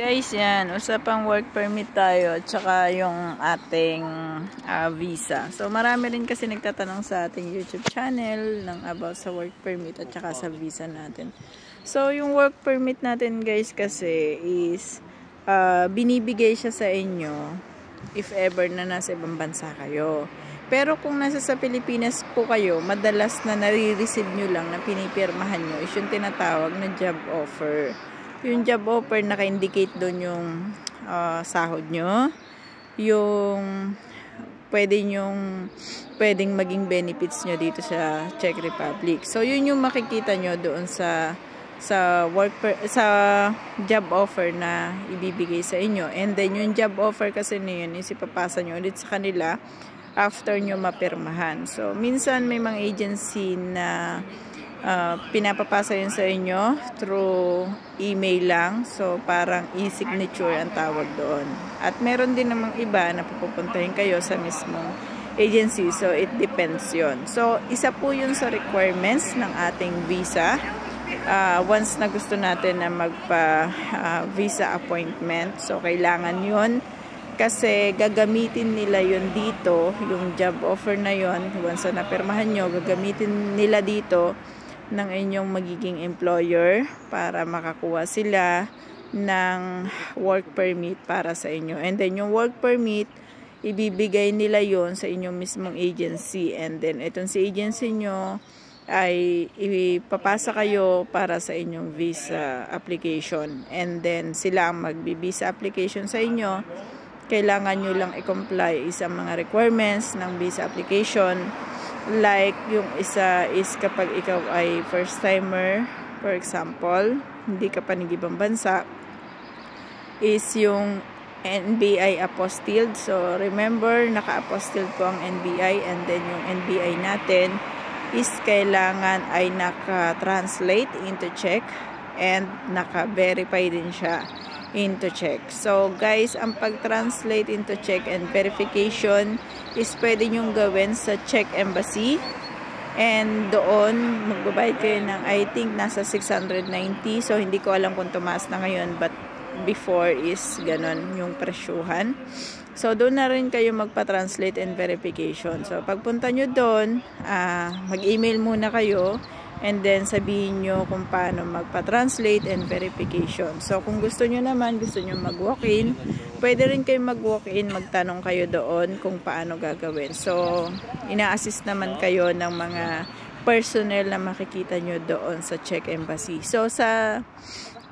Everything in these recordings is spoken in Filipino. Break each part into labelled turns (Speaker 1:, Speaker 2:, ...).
Speaker 1: Guys, yan. Usapang work permit tayo at saka yung ating visa. So, marami rin kasi nagtatanong sa ating YouTube channel ng about sa work permit at saka sa visa natin. So, yung work permit natin guys kasi is binibigay siya sa inyo if ever na nasa ibang bansa kayo. Pero kung nasa sa Pilipinas po kayo, madalas na nare-receive nyo lang na pinipirmahan nyo is yung tinatawag na job offer. Yung job offer, naka-indicate doon yung sahod nyo, yung pwedeng maging benefits nyo dito sa Czech Republic. So, yun yung makikita nyo doon sa job offer na ibibigay sa inyo. And then, yung job offer kasi na yun is ipapasa nyo ulit sa kanila after nyo mapirmahan. So, minsan may mga agency na pinapapasa yun sa inyo through email lang. So, parang e-signature ang tawag doon. At meron din namang iba na pupuntahin kayo sa mismong agency. So, it depends yun. So, isa po yun sa requirements ng ating visa. Once na gusto natin na magpa-visa appointment. So, kailangan yun. Kasi gagamitin nila yun dito, yung job offer na yun. Once na napirmahan nyo, gagamitin nila dito ng inyong magiging employer para makakuha sila ng work permit para sa inyo. And then yung work permit, ibibigay nila yon sa inyong mismong agency. And then itong si agency nyo ay ipapasa kayo para sa inyong visa application. And then sila ang magbi-visa application sa inyo. Kailangan nyo lang i-comply sa mga requirements ng visa application. Like, yung isa is kapag ikaw ay first timer, for example, hindi ka pa nag-ibang bansa, is yung NBI apostilled. So, remember, naka-apostilled po ang NBI, and then yung NBI natin is kailangan ay naka-translate into Czech and naka-verify din siya into Czech. So, guys, ang pag-translate into Czech and verification is pwede nyong gawin sa Czech Embassy. And doon, magbabayad kayo ng, I think, nasa 690. So, hindi ko alam kung tumaas na ngayon, but before is ganon yung presyuhan. So, doon na rin kayo magpa-translate and verification. So, pagpunta nyo doon, mag-email muna kayo. And then, sabihin nyo kung paano magpa-translate and verification. So, kung gusto nyo naman, gusto nyo mag-walk-in, pwede rin kayo mag-walk-in, magtanong kayo doon kung paano gagawin. So, ina-assist naman kayo ng mga personnel na makikita nyo doon sa Czech Embassy. So, sa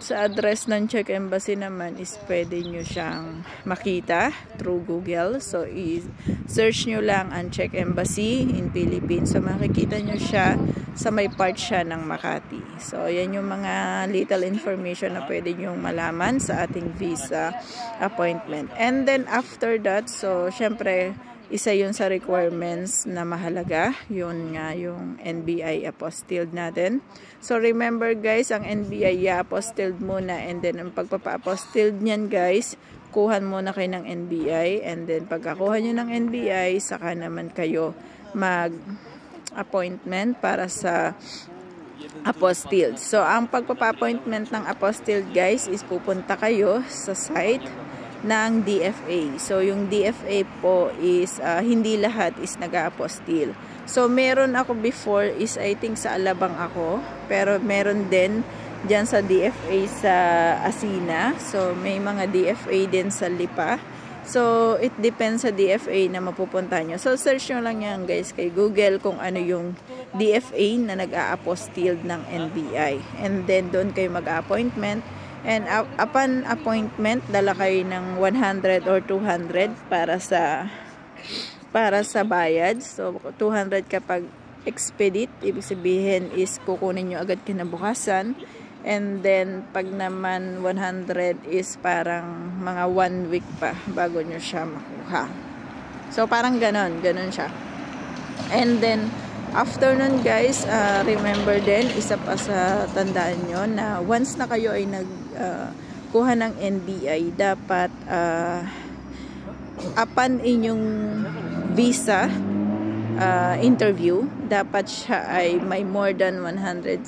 Speaker 1: address ng Czech Embassy naman is pwede nyo siyang makita through Google. So, i-search nyo lang ang Czech Embassy in Philippines. So, makikita nyo siya sa may part siya ng Makati. So, yan yung mga little information na pwede nyo malaman sa ating visa appointment. And then, after that, so, syempre, isa yun sa requirements na mahalaga. Yun nga yung NBI apostilled natin. So, remember guys, ang NBI apostilled muna. And then, ang pagpapa-apostilled niyan guys, kuhan muna kayo ng NBI. And then, pagkakuha nyo ng NBI, saka naman kayo mag-appointment para sa apostilled. So, ang pagpapa-appointment ng apostilled guys is pupunta kayo sa site ng DFA. So, yung DFA po is hindi lahat is nag-apostil. So, meron ako before is I think sa Alabang ako. Pero meron din dyan sa DFA sa Asina. So, may mga DFA din sa Lipa. So, it depends sa DFA na mapupunta nyo. So, search nyo lang yan guys kay Google kung ano yung DFA na nag-a-apostilled ng NBI. And then, doon kayo mag-appointment. And upon appointment, dala kayo ng 100 or 200 para sa bayad. So, 200 kapag expedite, ibig sabihin is kukunin nyo agad kinabukasan. And then, pag naman 100 is parang mga 1 week pa bago nyo siya makuha. So, parang ganon siya. And then, after nun guys, remember din, isa pa sa tandaan nyo na once na kayo ay nagkuha ng NBI, dapat upon inyong visa interview, dapat siya ay may more than 180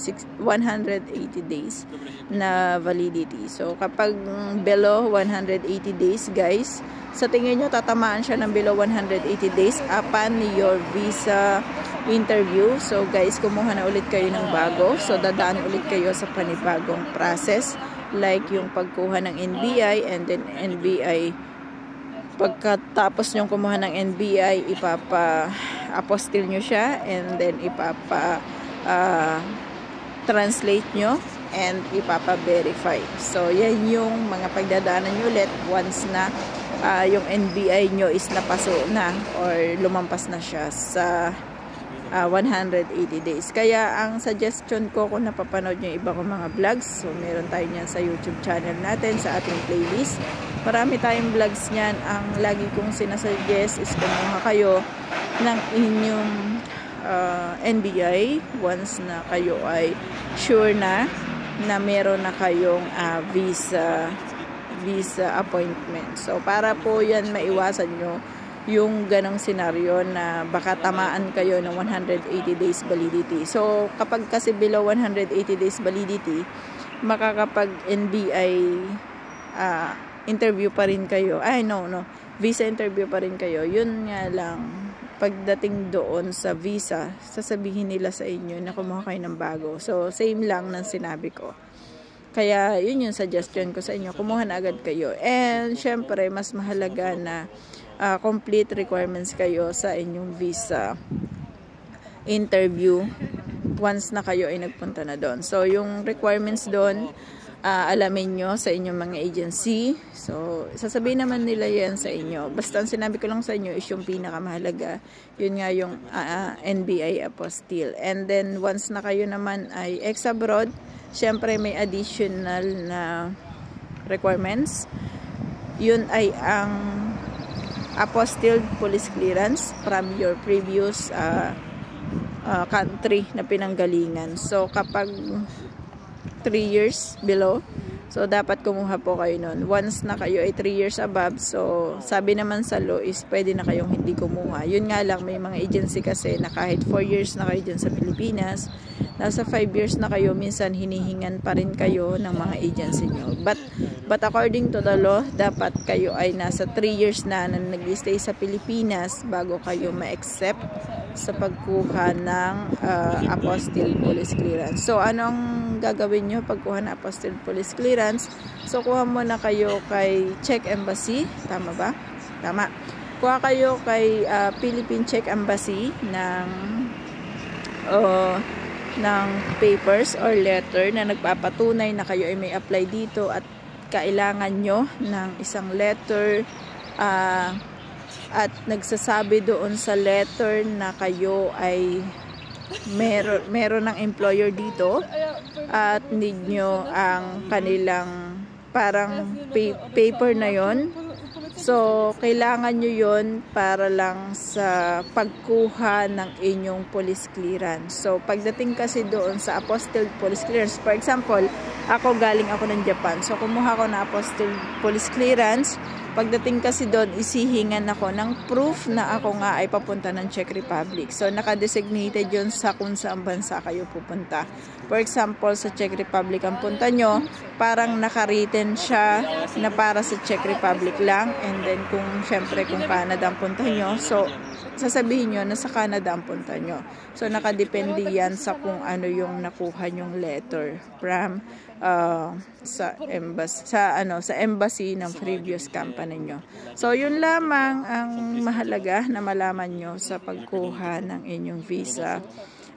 Speaker 1: days na validity. So kapag below 180 days guys, sa tingin nyo tatamaan siya ng below 180 days upon your visa interview. So guys, kumuha na ulit kayo ng bago. So dadaan ulit kayo sa panibagong process, like yung pagkuha ng NBI, and then NBI, pagkatapos nyong kumuha ng NBI, ipapa-apostille nyo siya, and then ipapa-translate nyo, and ipapa-verify. So, yan yung mga pagdadaanan nyo ulit once na yung NBI nyo is napaso na or lumampas na siya sa 180 days. Kaya ang suggestion ko, kung napapanood nyo iba kong mga vlogs, so meron tayo niyan sa YouTube channel natin, sa ating playlist. Marami tayong vlogs niyan. Ang lagi kong sinasuggest is kumuha kayo ng inyong NBI once na kayo ay sure na meron na kayong visa appointment. So para po yan maiwasan nyo yung ganong senaryo na baka tamaan kayo ng 180 days validity. So kapag kasi below 180 days validity, makakapag NBI interview pa rin kayo. Visa interview pa rin kayo. Yun nga lang, pagdating doon sa visa, sasabihin nila sa inyo na kumuha kayo ng bago. So same lang ng sinabi ko. Kaya yun yung suggestion ko sa inyo, kumuha na agad kayo. And syempre mas mahalaga na complete requirements kayo sa inyong visa interview once na kayo ay nagpunta na doon. So yung requirements doon, alamin nyo sa inyong mga agency. So sasabihin naman nila yan sa inyo. Basta ang sinabi ko lang sa inyo is yung pinakamahalaga, yun nga yung NBI apostille. And then once na kayo naman ay ex-abroad, syempre may additional na requirements. Yun ay ang apostille police clearance from your previous country na pinanggalingan. So kapag 3 years below, so dapat kumuha po kayo nun. Once na kayo ay 3 years above, so sabi naman sa law is pwede na kayong hindi kumuha. Yun nga lang, may mga agency kasi na kahit 4 years na kayo dyan sa Pilipinas, nasa 5 years na kayo, minsan hinihingan pa rin kayo ng mga agency nyo. But according to the law, dapat kayo ay nasa 3 years na nag-stay sa Pilipinas bago kayo ma-accept sa pagkuha ng apostille police clearance. So anong gagawin nyo pagkuha ng apostille police clearance? So kuha muna kayo kay Czech Embassy, tama ba? Tama. Kuha kayo kay Philippine Czech Embassy ng papers or letter na nagpapatunay na kayo ay may apply dito, at kailangan nyo ng isang letter at nagsasabi doon sa letter na kayo ay meron ng employer dito at need nyo ang kanilang parang paper na yon. So kailangan nyo yon para lang sa pagkuha ng inyong police clearance. So pagdating kasi doon sa apostille police clearance, for example, galing ako ng Japan, so kumuha ko na apostille police clearance. Pagdating kasi doon, isihingan ako ng proof na ako nga ay papunta ng Czech Republic. So nakadesignated yun sa kung saan bansa kayo pupunta. For example, sa Czech Republic ang punta nyo, parang nakariten siya na para sa Czech Republic lang. And then kung syempre kung Canada ang punta nyo, so sasabihin nyo na sa Canada ang punta nyo. So nakadepende yan sa kung ano yung nakuha nyong letter from sa embassy ng previous company nyo. So yun lamang ang mahalaga na malaman nyo sa pagkuha ng inyong visa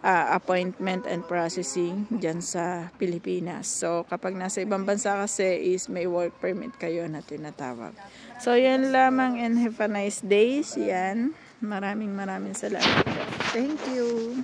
Speaker 1: appointment and processing dyan sa Pilipinas. So kapag nasa ibang bansa kasi is may work permit kayo na tinatawag. So yan lamang, and have a nice day. Yan. Maraming salamat. Thank you.